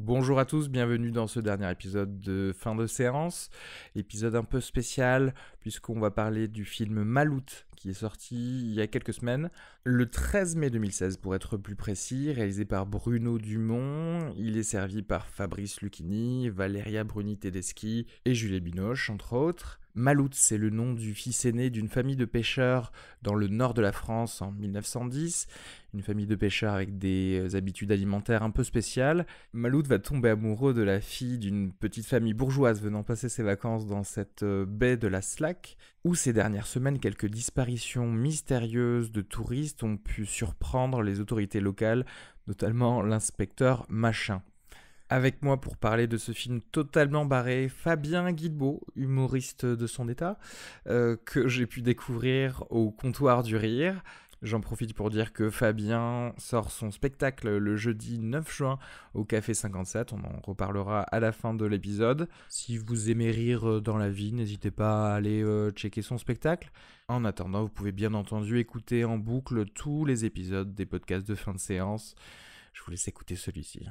Bonjour à tous, bienvenue dans ce dernier épisode de fin de séance. Épisode un peu spécial puisqu'on va parler du film Maloute qui est sorti il y a quelques semaines, le 13 mai 2016 pour être plus précis, réalisé par Bruno Dumont. Il est servi par Fabrice Lucchini, Valeria Bruni Tedeschi et Juliette Binoche entre autres. Maloute, c'est le nom du fils aîné d'une famille de pêcheurs dans le nord de la France en 1910. Une famille de pêcheurs avec des habitudes alimentaires un peu spéciales. Maloute va tomber amoureux de la fille d'une petite famille bourgeoise venant passer ses vacances dans cette baie de la Slack, où ces dernières semaines, quelques disparitions mystérieuses de touristes ont pu surprendre les autorités locales, notamment l'inspecteur Machin. Avec moi pour parler de ce film totalement barré, Fabien Guilbeault, humoriste de son état, que j'ai pu découvrir au Comptoir du Rire. J'en profite pour dire que Fabien sort son spectacle le jeudi 9 juin au Café 57, on en reparlera à la fin de l'épisode. Si vous aimez rire dans la vie, n'hésitez pas à aller checker son spectacle. En attendant, vous pouvez bien entendu écouter en boucle tous les épisodes des podcasts de fin de séance. Je vous laisse écouter celui-ci.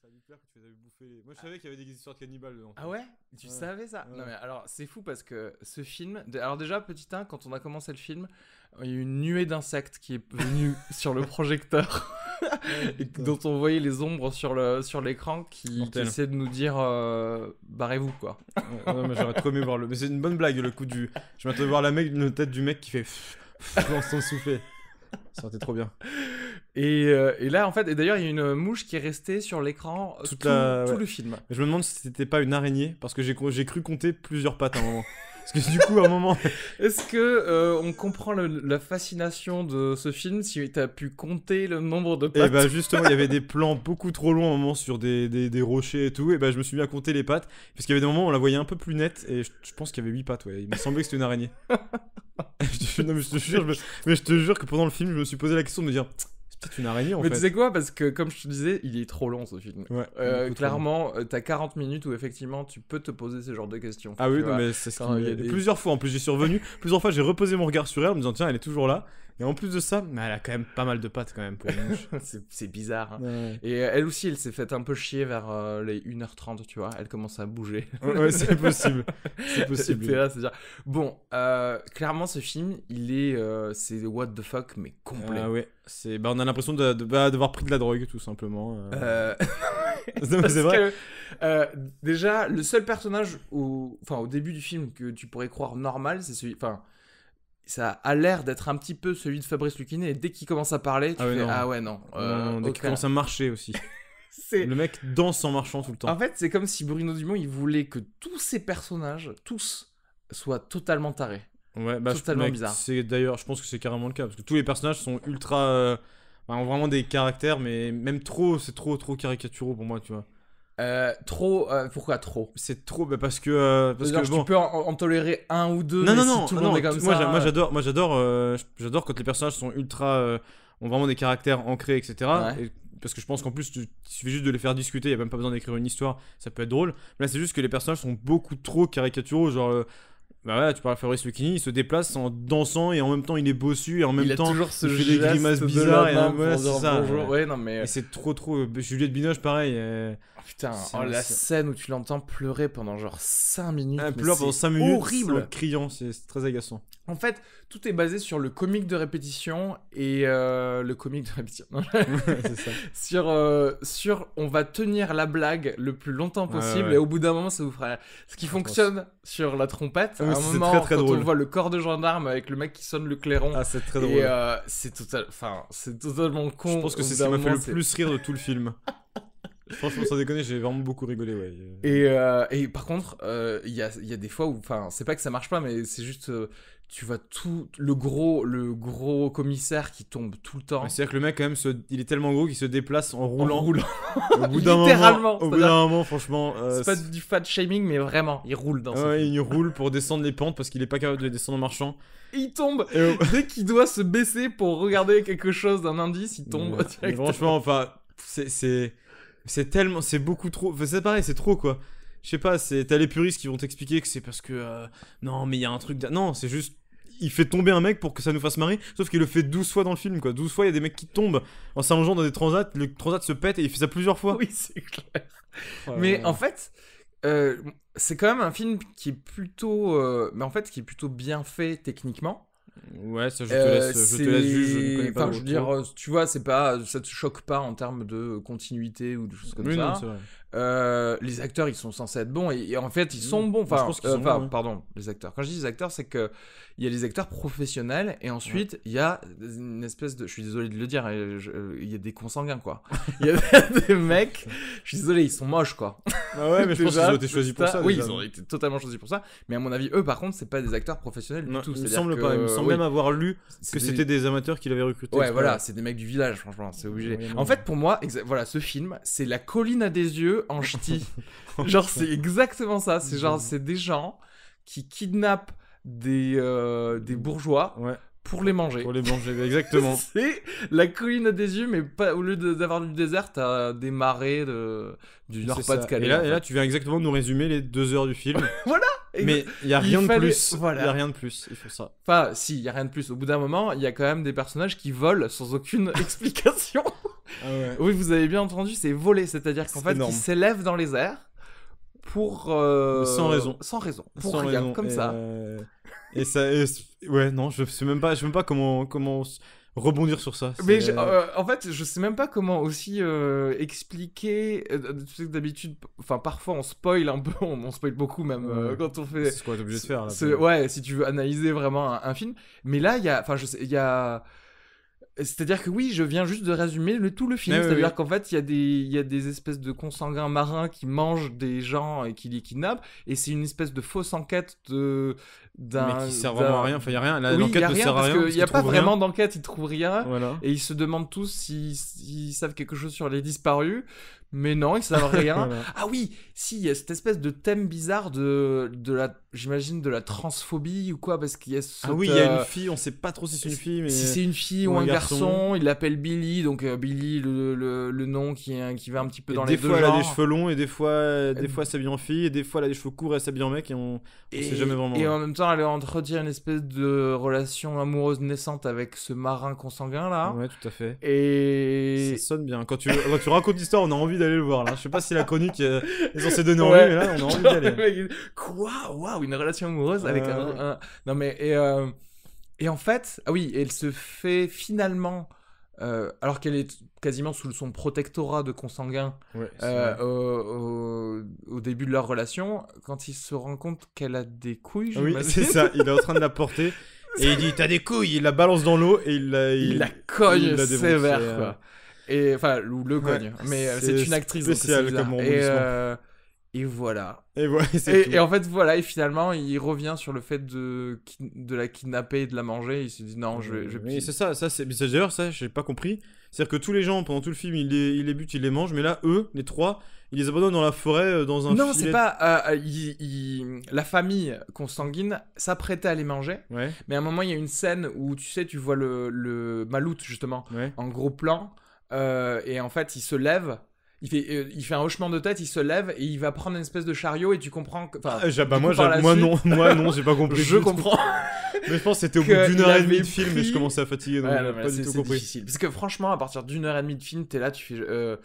Ça a dû plaire que tu les avais bouffés. Moi je savais qu'il y avait des histoires de cannibales dedans. Ah ouais? Tu savais ça? Ouais. Non mais alors c'est fou parce que ce film... Alors déjà petit 1, quand on a commencé le film, il y a eu une nuée d'insectes qui est venue sur le projecteur et dont on voyait les ombres sur l'écran qui essaient de nous dire barrez-vous quoi. Non, mais j'aurais trop aimé voir le. Mais c'est une bonne blague le coup du. Je m'attendais à voir la tête du mec qui fait dans son soufflet. Ça aurait été trop bien. Et là en fait, et d'ailleurs il y a une mouche qui est restée sur l'écran tout le film. Mais je me demande si c'était pas une araignée parce que j'ai cru compter plusieurs pattes à un moment. Parce que du coup à un moment. Est-ce que on comprend la fascination de ce film si t'as pu compter le nombre de pattes? Et bah justement il y avait des plans beaucoup trop longs à un moment sur des rochers et tout. Et bah je me suis mis à compter les pattes. Parce qu'il y avait des moments où on la voyait un peu plus nette. Et je pense qu'il y avait 8 pattes, ouais. Il me semblait que c'était une araignée. Non, mais je te jure que pendant le film je me suis posé la question de me dire. C'est une araignée en fait. Mais tu sais quoi, parce que comme je te disais, il est trop long ce film. Ouais, clairement, t'as 40 minutes où effectivement tu peux te poser ce genre de questions. Ah oui, non, mais c'est ce qui... Plusieurs fois en plus j'y suis revenu. Plusieurs fois j'ai reposé mon regard sur elle en me disant tiens elle est toujours là. Et en plus de ça, mais elle a quand même pas mal de pattes quand même pour une mouche. c'est bizarre. Hein. Ouais. Et elle aussi, elle s'est faite un peu chier vers les 1h30, tu vois. Elle commence à bouger. Ouais, c'est possible. C'est possible. Là, c'est-à-dire... Bon, clairement ce film, c'est what the fuck, mais complet. Ah ouais, on a l'impression d'avoir pris de la drogue tout simplement. C'est vrai. Déjà, le seul personnage au début du film que tu pourrais croire normal, c'est celui... ça a l'air d'être un petit peu celui de Fabrice Lucchini et dès qu'il commence à parler, tu fais ah ouais non. Dès qu'il commence à marcher aussi. Le mec danse en marchant tout le temps. En fait, c'est comme si Bruno Dumont il voulait que tous ces personnages, tous, soient totalement tarés. Ouais, bah totalement bizarre. D'ailleurs, je pense que c'est carrément le cas parce que tous les personnages sont ultra, ont vraiment des caractères, mais même c'est trop caricaturaux pour moi, tu vois. Pourquoi trop? C'est trop parce que tu peux en tolérer un ou deux. Non, si tout le monde est comme ça. Moi j'adore quand les personnages sont ultra ont vraiment des caractères ancrés, etc. Ouais. Parce que je pense qu'en plus il suffit juste de les faire discuter, il y a même pas besoin d'écrire une histoire, ça peut être drôle. Mais là c'est juste que les personnages sont beaucoup trop caricaturaux, genre bah ouais, tu parles de Fabrice Lucchini, il se déplace en dansant et en même temps il est bossu et en même temps il fait des grimaces bizarres et c'est ça. Ouais, non mais et c'est trop Juliette Binoche pareil. Putain, la scène où tu l'entends pleurer pendant genre 5 minutes. Elle pleure pendant 5 minutes horrible. En criant, c'est très agaçant. En fait, tout est basé sur le comique de répétition et le comique de répétition. C'est ça. sur on va tenir la blague le plus longtemps possible et au bout d'un moment ça vous fera ce qui fonctionne sur la trompette. À un moment très quand drôle. on voit le corps de gendarme avec le mec qui sonne le clairon. Ah, c'est très drôle. Et c'est totalement con. Je pense que c'est ce qui m'a fait le plus rire de tout le film. Franchement, sans déconner, j'ai vraiment beaucoup rigolé, ouais. Et par contre, il y a des fois où, c'est pas que ça marche pas, mais c'est juste, tu vois tout le gros commissaire qui tombe tout le temps. C'est-à-dire que le mec, quand même, il est tellement gros qu'il se déplace en roulant. Au bout d'un moment, franchement. C'est pas du fat shaming, mais vraiment, il roule dans ce film. Il roule pour descendre les pentes parce qu'il est pas capable de les descendre en marchant. Et il tombe. Dès qu'il doit se baisser pour regarder quelque chose d'un indice, il tombe directement. Franchement, c'est tellement, c'est beaucoup trop. C'est pareil, c'est trop quoi. Je sais pas, t'as les puristes qui vont t'expliquer que c'est parce que non, mais il y a un truc. Non, c'est juste. il fait tomber un mec pour que ça nous fasse marrer, sauf qu'il le fait 12 fois dans le film, quoi. 12 fois, il y a des mecs qui tombent en s'allongeant dans des transats, le transat se pète et il fait ça plusieurs fois. Oui, c'est clair. Mais en fait, c'est quand même un film qui est plutôt, mais en fait, qui est plutôt bien fait techniquement. Ouais, ça je te laisse juger, je ne connais pas. Enfin, je veux dire, tu vois, c'est pas, ça te choque pas en termes de continuité ou de choses comme ça. Non, c'est vrai. Les acteurs, ils sont censés être bons et en fait, ils sont bons. Enfin, je pense qu'ils sont bons, ouais. pardon, les acteurs. Quand je dis les acteurs, c'est que il y a les acteurs professionnels et ensuite il y a une espèce de, je suis désolé de le dire, il y a des consanguins quoi. Il y a des mecs, je suis désolé, ils sont moches quoi. Ah ouais, mais je pense qu'ils ont été choisis pour ça. Oui, déjà. ils ont été totalement choisis pour ça. Mais à mon avis, eux, par contre, c'est pas des acteurs professionnels Non, du tout. il me C'est-à-dire semble que, pas. Il me semble oui, même avoir lu c'est que c'était des amateurs qui l'avaient recruté. Ouais, exprès. voilà, c'est des mecs du village, franchement, c'est obligé. Oui, En fait, pour moi, voilà, ce film, c'est la colline à des yeux en ch'ti. Genre, c'est exactement ça. C'est genre, c'est des gens qui kidnappent des bourgeois Ouais, pour les manger. pour les manger, exactement. C'est la colline à des yeux, mais pas, au lieu d'avoir du désert, t'as des marais du C'est Nord-Pas-de-Calais. ça. en Et là, fait. tu viens exactement de nous résumer les 2 heures du film. Et- Mais il y a il rien de fallait- plus. voilà. Il y a rien de plus. Il faut ça. Enfin, si, il y a rien de plus. Au bout d'un moment, il y a quand même des personnages qui volent sans aucune explication. Ah ouais. Oui, vous avez bien entendu, c'est voler, c'est-à-dire qu'en C'est fait, énorme. ils s'élèvent dans les airs pour Sans raison. sans raison, pour Sans rien, raison. comme Et, ça. Et ça. Ouais, non, je sais même pas comment rebondir sur ça. Mais C'est- en fait, je sais même pas comment aussi expliquer. Tu sais que d'habitude, enfin parfois on spoil un peu, on spoil beaucoup même Ouais. quand on fait. C'est ce qu'on est obligé de faire. Là, Ouais, si tu veux analyser vraiment un film. Mais là, il y a, enfin, je sais, il y a. C'est-à-dire que oui, je viens juste de résumer tout le film. Ouais, C'est-à-dire ouais. qu'en fait, il y a des espèces de consanguins marins qui mangent des gens et qui les kidnappent. Et c'est une espèce de fausse enquête d'un. Mais qui sert vraiment à rien. Enfin, il y a rien. Oui, il y L'enquête a ne rien sert à parce rien. qu'il parce n'y a qu'ils pas trouvent vraiment rien. d'enquête, ils trouvent rien. Voilà. Et ils se demandent tous s'ils savent quelque chose sur les disparus. Mais non, ils savent rien. Voilà. Ah oui, si, il y a cette espèce de thème bizarre de la, j'imagine, de la transphobie ou quoi, parce qu'il y a Ah oui, il y a une fille. On sait pas trop si c'est une fille, mais. si c'est une fille ou un garçon, il l'appelle Billy, donc Billy, le nom qui va un petit peu Et dans des les deux fois, elle a des genres. cheveux longs, et des fois, elle s'habille en fille, et des fois, elle a des cheveux courts et elle s'habille en mec, et on sait jamais vraiment. Et en même temps, elle entretient une espèce de relation amoureuse naissante avec ce marin consanguin là. Ouais, tout à fait. Et Ça sonne bien. Quand tu racontes l'histoire, on a envie d'aller le voir là. Je sais pas si la chronique est censée donner envie, Ouais. mais là, on a envie Genre, d'y aller. le mec, il dit, quoi? Waouh, une relation amoureuse avec un. Non mais et en fait, ah oui, elle se fait finalement, alors qu'elle est quasiment sous son protectorat de consanguin Ouais, c'est vrai. au début de leur relation, quand il se rend compte qu'elle a des couilles, Oui, j'imagine. c'est ça. Il est en train de la porter. Et il dit t'as des couilles, il la balance dans l'eau et Il la il cogne la démonte, sévère c'est, quoi. Et enfin, ou le ouais, cogne. Mais c'est c'est une actrice donc spécial c'est bizarre. comme Et rebondissement. et voilà. Et voilà, c'est tout. Et en fait, voilà, et finalement, il revient sur le fait de la kidnapper et de la manger. Il se dit non, je vais Oui, c'est ça, d'ailleurs, ça, j'ai pas compris. C'est-à-dire que tous les gens, pendant tout le film, ils les butent, ils les mangent, mais là, eux, les trois, ils les abandonnent dans la forêt, dans un Non, filet. c'est pas. La famille consanguine s'apprêtait à les manger, Ouais, mais à un moment, il y a une scène où tu sais, tu vois le Malout justement ouais. en gros plan, et en fait, il se lève. Il fait un hochement de tête, il se lève et il va prendre une espèce de chariot et tu comprends que. Enfin, Moi non, j'ai pas compris. je du tout. comprends. Mais je pense que c'était au bout qu'il d'une heure et avait demie de film et pris- je commençais à fatiguer, donc Ouais, j'ai non, mais pas du tout c'est compris. difficile. Parce que franchement, à partir d'une heure et demie de film, t'es là, tu fais.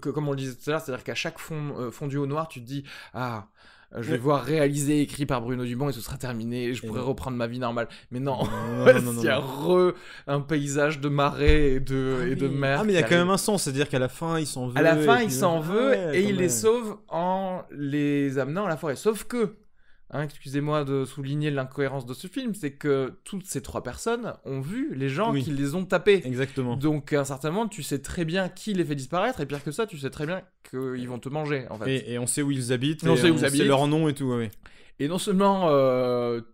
Comme on le disait tout à l'heure, c'est-à-dire qu'à chaque fondu au noir, tu te dis ah. Je vais Ouais. voir réalisé, écrit par Bruno Dumont et ce sera terminé et je Et pourrai non. reprendre ma vie normale. Mais non, Non. il y a un paysage de marais et de mer. Ah, mais il y a qui quand même arrive. un sens, c'est-à-dire qu'à la fin, il s'en veut. À la fin, et il puis- s'en veut Ouais, et quand il les même. sauve en les amenant à la forêt. Sauf que, excusez-moi de souligner l'incohérence de ce film, c'est que toutes ces trois personnes ont vu les gens Oui. qui les ont tapés. Exactement. Donc à un certain moment, tu sais très bien qui les fait disparaître, et pire que ça, tu sais très bien qu'ils vont te manger, en fait. Et on sait où ils habitent, On et sait où ils habitent. leur nom et tout, ouais. Et non seulement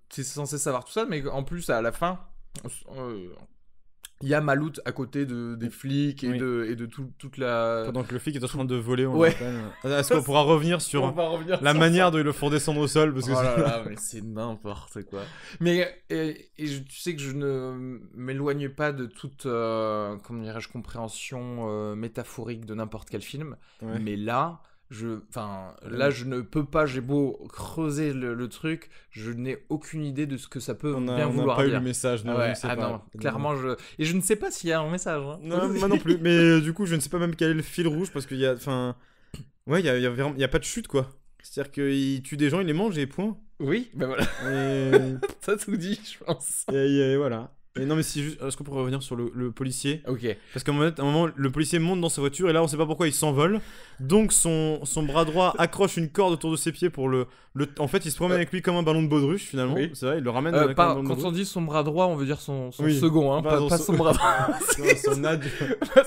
tu es censé savoir tout ça, mais en plus, à la fin, il y a Malout à côté des flics et Oui. de toute la... Pendant que le flic est en train de voler, on Ouais. le rappelle. Est-ce qu'on pourra revenir On sur va revenir la sur manière ça. dont ils le font descendre au sol parce que Oh là c'est- là, mais c'est n'importe quoi. Mais tu sais que je ne m'éloigne pas de toute comment dirais-je compréhension métaphorique de n'importe quel film. Ouais. Mais là, Enfin, là, je ne peux pas, j'ai beau creuser le truc, je n'ai aucune idée de ce que ça peut bien vouloir dire. On n'a pas eu le message, non, Ah ouais, je ne sais pas. non, clairement, et je ne sais pas s'il y a un message. Hein. Non, moi non plus, mais du coup, je ne sais pas même quel est le fil rouge, parce qu'il y a, enfin, ouais, il y a pas de chute, quoi. C'est-à-dire qu'il tue des gens, il les mange et point. Oui, ben voilà. Et... ça tout dit, je pense. et voilà. Et non, mais si juste, est-ce qu'on pourrait revenir sur le policier? Ok. Parce qu'à un moment, le policier monte dans sa voiture et là, on sait pas pourquoi il s'envole. Donc, son bras droit accroche une corde autour de ses pieds pour en fait, il se promène avec lui comme un ballon de baudruche finalement. Oui. C'est vrai, il le ramène comme un ballon de quand baudruche. on dit son bras droit, on veut dire son Oui. second, hein, pas son bras droit.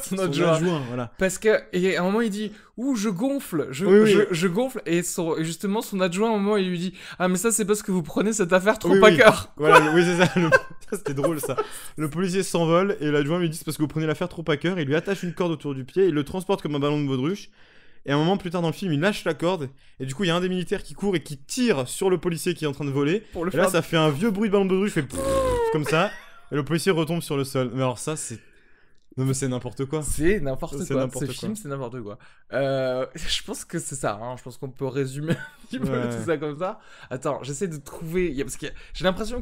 Son adjoint, voilà. Parce que, et à un moment, il dit ouh, je gonfle, je gonfle, et justement, son adjoint, à un moment, il lui dit ah, mais ça, c'est parce que vous prenez cette affaire trop à cœur. Voilà, oui, c'est ça. Ça, c'était drôle, ça. Le policier s'envole et l'adjoint lui dit c'est parce que vous prenez l'affaire trop à cœur. Il lui attache une corde autour du pied, il le transporte comme un ballon de baudruche. Et un moment plus tard dans le film, il lâche la corde. Et du coup, il y a un des militaires qui court et qui tire sur le policier qui est en train de voler. Et là, ça fait un vieux bruit de ballon de baudruche, fait comme ça. Et le policier retombe sur le sol. Mais alors, ça, c'est. Non, mais c'est n'importe quoi. C'est n'importe quoi. N'importe Ce film, c'est n'importe quoi. Je pense que c'est ça. Hein. Je pense qu'on peut résumer un petit peu tout ça comme ça. Attends, j'essaie de trouver. Parce que j'ai l'impression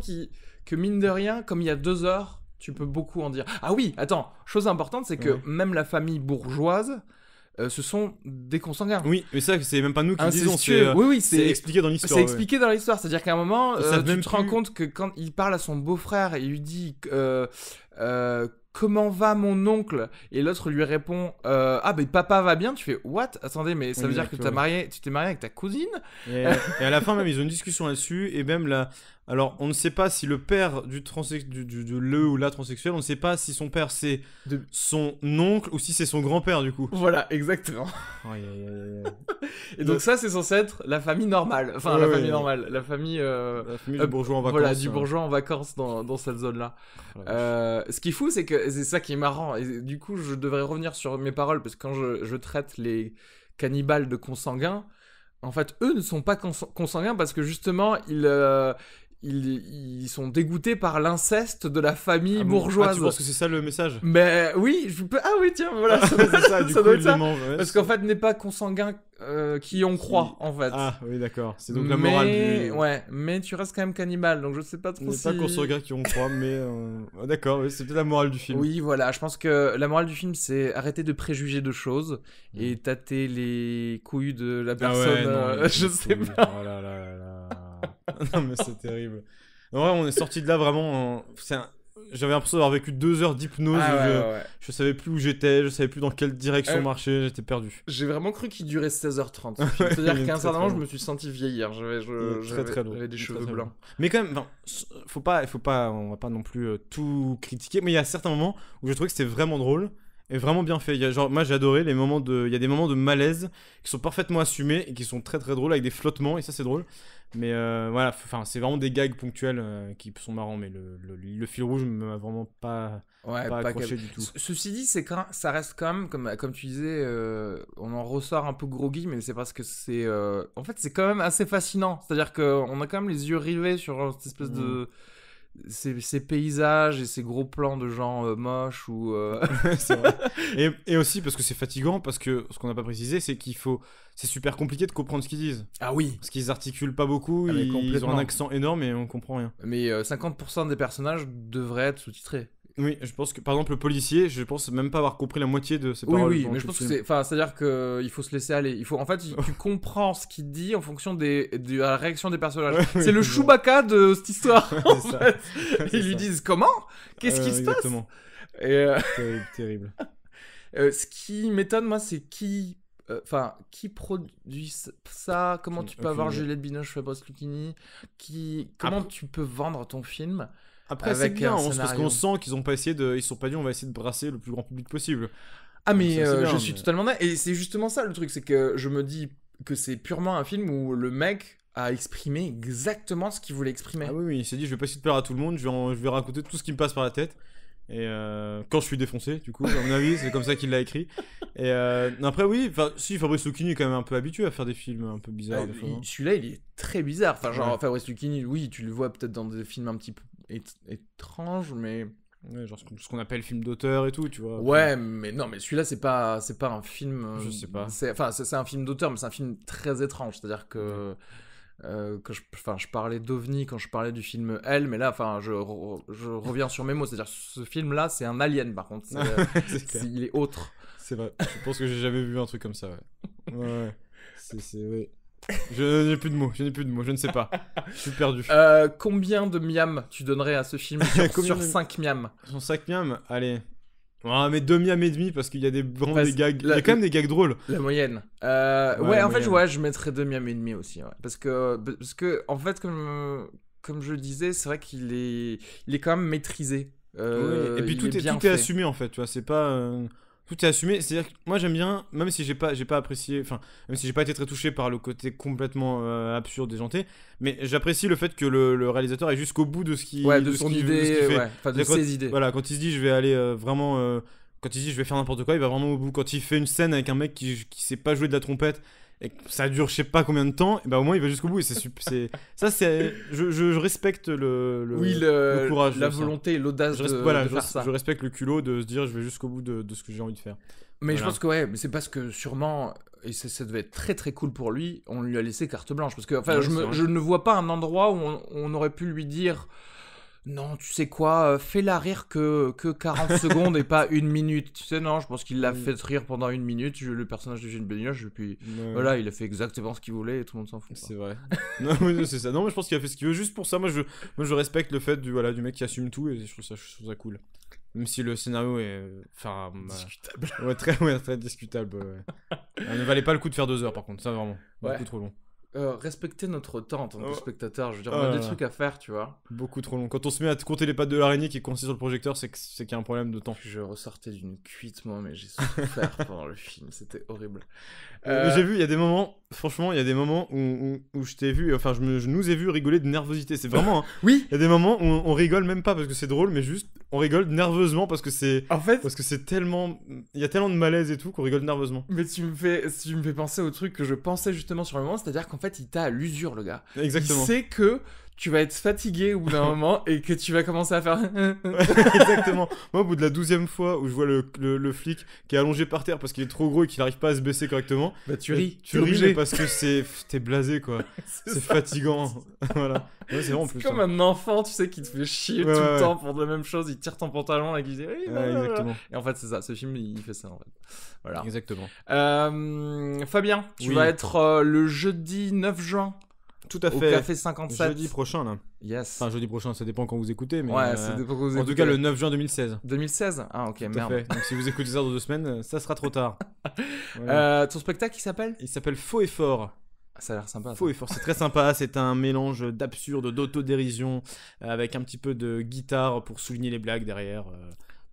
que mine de rien, comme il y a 2 heures, tu peux beaucoup en dire. Ah oui, attends. Chose importante, c'est que même la famille bourgeoise. Ce sont des consanguins. Oui, mais ça, c'est même pas nous qui disons. C'est expliqué dans l'histoire. C'est expliqué dans l'histoire. C'est-à-dire qu'à un moment, tu te rends plus... compte que quand il parle à son beau-frère et il lui dit comment va mon oncle, et l'autre lui répond ah ben papa va bien. Tu fais what? Attendez, mais ça veut dire que tu t'es marié avec ta cousine. Et à la fin même, ils ont une discussion là-dessus et même là. Alors, on ne sait pas si le père de le ou la transsexuel, on ne sait pas si son père c'est son oncle ou si c'est son grand-père du coup. Voilà, exactement. Et donc ça, c'est censé être la famille normale. Enfin, la famille normale. La famille du bourgeois en vacances. Voilà, du bourgeois en vacances dans cette zone-là. Ce qui est fou, c'est que c'est ça qui est marrant. Et du coup, je devrais revenir sur mes paroles parce que quand je traite les cannibales de consanguins, en fait, eux ne sont pas consanguins parce que justement, ils sont dégoûtés par l'inceste de la famille bourgeoise. Tu penses que c'est ça le message? Mais oui, ah oui, tiens, voilà, ça c'est ça, du coup, doit être ça. Parce qu'en fait, n'est pas consanguin qui on croit, en fait. Ah oui, d'accord. C'est donc la morale du... Ouais, mais tu restes quand même cannibale, donc je sais pas trop si... pas consanguin qui on croit, mais... D'accord, oui, c'est peut-être la morale du film. Oui, voilà, je pense que la morale du film, c'est arrêter de préjuger de choses et tâter les couilles de la personne, je sais pas. Oh là là là là. Non mais c'est terrible. En vrai, on est sorti de là vraiment. J'avais l'impression d'avoir vécu 2 heures d'hypnose. Je savais plus où j'étais, je savais plus dans quelle direction marcher, j'étais perdu. J'ai vraiment cru qu'il durait 16h30. C'est-à-dire qu'à un certain moment, je me suis senti vieillir. J'avais des cheveux blancs. Mais quand même, faut pas, on va pas non plus tout critiquer. Mais il y a certains moments où je trouvais que c'était vraiment drôle. Et vraiment bien fait. Moi j'ai adoré les moments il y a des moments de malaise qui sont parfaitement assumés et qui sont très très drôles avec des flottements et ça c'est drôle. Mais voilà, c'est vraiment des gags ponctuels qui sont marrants, mais le fil rouge m'a vraiment pas accroché du tout. Ceci dit, ça reste quand même, comme tu disais, on en ressort un peu groggy, mais c'est parce que c'est... en fait, c'est quand même assez fascinant. C'est-à-dire qu'on a quand même les yeux rivés sur cette espèce de... Ces paysages et ces gros plans de gens moches ou c'est vrai. Et aussi parce que c'est fatigant, parce que ce qu'on n'a pas précisé, c'est c'est super compliqué de comprendre ce qu'ils disent. Ah oui. Parce qu'ils articulent pas beaucoup, ils ont un accent énorme et on comprend rien. Mais 50% des personnages devraient être sous-titrés. Oui, je pense que par exemple le policier, je pense même pas avoir compris la moitié de ses paroles. Oui, mais je pense que c'est-à-dire qu'il faut se laisser aller. En fait, tu comprends ce qu'il dit en fonction de la réaction des personnages. C'est le Chewbacca de cette histoire. En fait. Ils lui disent comment? Qu'est-ce qui se passe? Terrible. Ce qui m'étonne, moi, c'est qui produit ça? Comment tu peux avoir Juliette Binoche, Fabrice Lucchini? Comment tu peux vendre ton film? Après, c'est bien, parce qu'on sent qu'ils ont pas essayé ils se sont pas dit on va essayer de brasser le plus grand public possible. Ah, mais je suis totalement d'accord. Et c'est justement ça le truc, c'est que je me dis que c'est purement un film où le mec a exprimé exactement ce qu'il voulait exprimer. Ah oui, il s'est dit je vais pas essayer de plaire à tout le monde, je vais raconter tout ce qui me passe par la tête. Et quand je suis défoncé, du coup, à mon avis, c'est comme ça qu'il l'a écrit. Et après, oui, si Fabrice Lucchini est quand même un peu habitué à faire des films un peu bizarres. Des fois, celui-là, il est très bizarre. Enfin, genre, Fabrice Lucchini, oui, tu le vois peut-être dans des films un petit peu étranges, mais Ouais, genre ce qu'on appelle film d'auteur et tout, tu vois. Ouais, mais non, mais celui-là, c'est pas un film. Je sais pas. C'est un film d'auteur, mais c'est un film très étrange. C'est-à-dire que. Je parlais d'OVNI quand je parlais du film Elle, mais là, je reviens sur mes mots. C'est-à-dire ce film-là, c'est un alien, par contre. Il est autre. C'est vrai. Je pense que j'ai jamais vu un truc comme ça, ouais. Ouais. Ouais. Je n'ai plus de mots, je ne sais pas. Je suis perdu. Combien de miams tu donnerais à ce film sur 5 miams? Sur 5 miams, allez. On va mettre 2 miams et demi parce qu'il y a vraiment des gags. Il y a quand même des gags drôles. La moyenne. Ouais, en fait, je mettrais 2 miams et demi aussi. Ouais. Parce que, en fait, comme je le disais, c'est vrai qu'il est quand même maîtrisé. Oui, et puis tout est assumé en fait, tu vois. C'est pas. Tout est assumé, c'est-à-dire que moi j'aime bien, même si j'ai pas apprécié, enfin, même si j'ai pas été très touché par le côté complètement absurde et déjanté, mais j'apprécie le fait que le réalisateur est jusqu'au bout de ce qu'il de son idée, de ses idées. Voilà, quand il se dit je vais aller vraiment, quand il se dit je vais faire n'importe quoi, il va vraiment au bout. Quand il fait une scène avec un mec qui sait pas jouer de la trompette et que ça dure je sais pas combien de temps, et bah au moins il va jusqu'au bout et je respecte le courage, la volonté et l'audace de faire ça. Je respecte le culot de se dire je vais jusqu'au bout de ce que j'ai envie de faire. Mais je pense que mais c'est parce que sûrement, et ça devait être très très cool pour lui, on lui a laissé carte blanche, parce que je ne vois pas un endroit où on aurait pu lui dire non, tu sais quoi, fais-la rire que 40 secondes et pas 1 minute. Tu sais, non, je pense qu'il l'a fait rire pendant 1 minute, le personnage de Eugène Benioche, et puis voilà, il a fait exactement ce qu'il voulait et tout le monde s'en fout. C'est vrai. Non, c'est ça. Non, mais je pense qu'il a fait ce qu'il veut juste pour ça. Moi, je respecte le fait du mec qui assume tout et je trouve ça cool. Même si le scénario est. Discutable. Très discutable. Ouais. Ça ne valait pas le coup de faire 2 heures par contre, ça vraiment. Beaucoup trop long. Respecter notre temps en tant que spectateur, je veux dire, on a des trucs à faire, tu vois. Beaucoup trop long. Quand on se met à compter les pattes de l'araignée qui est coincée sur le projecteur, c'est qu'il y a un problème de temps. Je ressortais d'une cuite, moi, mais j'ai souffert pendant le film, c'était horrible. J'ai vu, il y a des moments, franchement, il y a des moments où je t'ai vu, enfin, je nous ai vu rigoler de nervosité. C'est vraiment. Hein, oui. Il y a des moments où on rigole même pas parce que c'est drôle, mais juste on rigole nerveusement parce que c'est. En fait. Parce que c'est tellement. Il y a tellement de malaise et tout qu'on rigole nerveusement. Mais tu me fais penser au truc que je pensais justement sur le moment, c'est-à-dire qu'en fait, il t'a à l'usure, le gars. Exactement. Il sait que tu vas être fatigué au bout d'un moment et que tu vas commencer à faire. Exactement. Moi, au bout de la 12e fois où je vois le flic qui est allongé par terre parce qu'il est trop gros et qu'il arrive pas à se baisser correctement, bah tu ris. Tu ris, mais parce que t'es blasé, quoi. c'est fatigant. Voilà. Ouais, c'est vraiment plus. Comme un enfant, tu sais, qui te fait chier tout le temps pour la même chose. Il tire ton pantalon et qui dit. Oui, exactement. Et en fait, c'est ça. Ce film, il fait ça, en fait. Voilà. Exactement. Fabien, tu vas être le jeudi 9 juin. Tout à fait. Au Café 57. Jeudi prochain, là. Yes. Enfin, jeudi prochain, ça dépend quand vous écoutez. Mais ça dépend quand vous écoutez. En tout cas, le 9 juin 2016. 2016 ? Ah, ok, tout merde. À fait. Donc, si vous écoutez ça dans 2 semaines, ça sera trop tard. Voilà. Ton spectacle, il s'appelle ? Il s'appelle Faux et Fort. Ça a l'air sympa. Faux et Fort, c'est très sympa. C'est un mélange d'absurde, d'autodérision, avec un petit peu de guitare pour souligner les blagues derrière.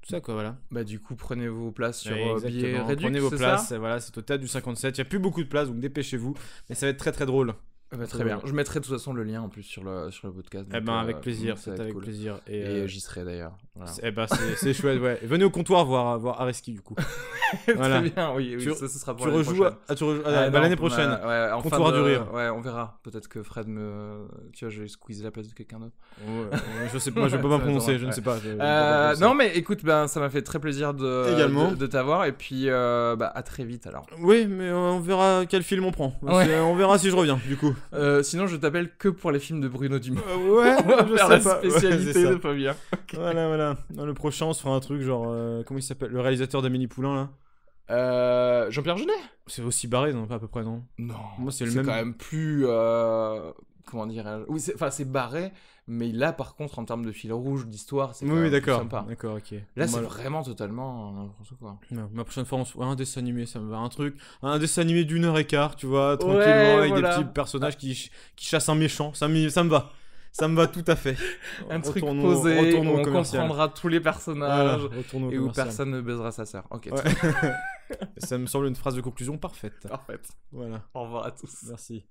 Tout ça, quoi, voilà. Bah, du coup, prenez vos places sur billets réduits. Prenez vos places, voilà, c'est au théâtre du 57. Il n'y a plus beaucoup de places, donc dépêchez-vous. Mais ça va être très très drôle. Bah, très bien. Je mettrai de toute façon le lien en plus sur le podcast. Donc, avec plaisir, c'est avec cool. Plaisir. Et j'y serai d'ailleurs. Voilà. C'est chouette, ouais. Venez au comptoir voir Areski du coup. Voilà. Très bien, oui, ça sera pour l'année prochaine. L'année prochaine. Comptoir du rire. Ouais, on verra. Peut-être que Fred tu vois, je vais squeezer la place de quelqu'un d'autre. Je sais pas, je peux pas prononcer, je ne sais pas. Non, mais écoute, ça m'a fait très plaisir de t'avoir et puis à très vite alors. Oui, mais on verra quel film on prend. On verra si je reviens du coup. Sinon, je t'appelle que pour les films de Bruno Dumont. Ouais, on va faire la spécialité de Fabien. Voilà. Dans le prochain, on se fera un truc genre. Comment il s'appelle ? Le réalisateur d'Amélie Poulain là. Jean-Pierre Jeunet ? C'est aussi barré, non ? Pas à peu près, non ? Non. Moi, c'est quand même plus. Comment dirais-je ? Oui, c'est barré, mais là, par contre, en termes de fil rouge, d'histoire, c'est plus sympa. D'accord, ok. Là, c'est vraiment totalement n'importe quoi. Non, ma prochaine fois, on se fera un dessin animé, ça me va. Un dessin animé d'1h15, tu vois, tranquillement, avec des petits personnages qui chassent un méchant. Ça me va. Ça me va tout à fait. Un truc posé, où on comprendra tous les personnages et où personne ne baisera sa sœur. Ok. Ça me semble une phrase de conclusion parfaite. Parfaite. Voilà. Au revoir à tous. Merci.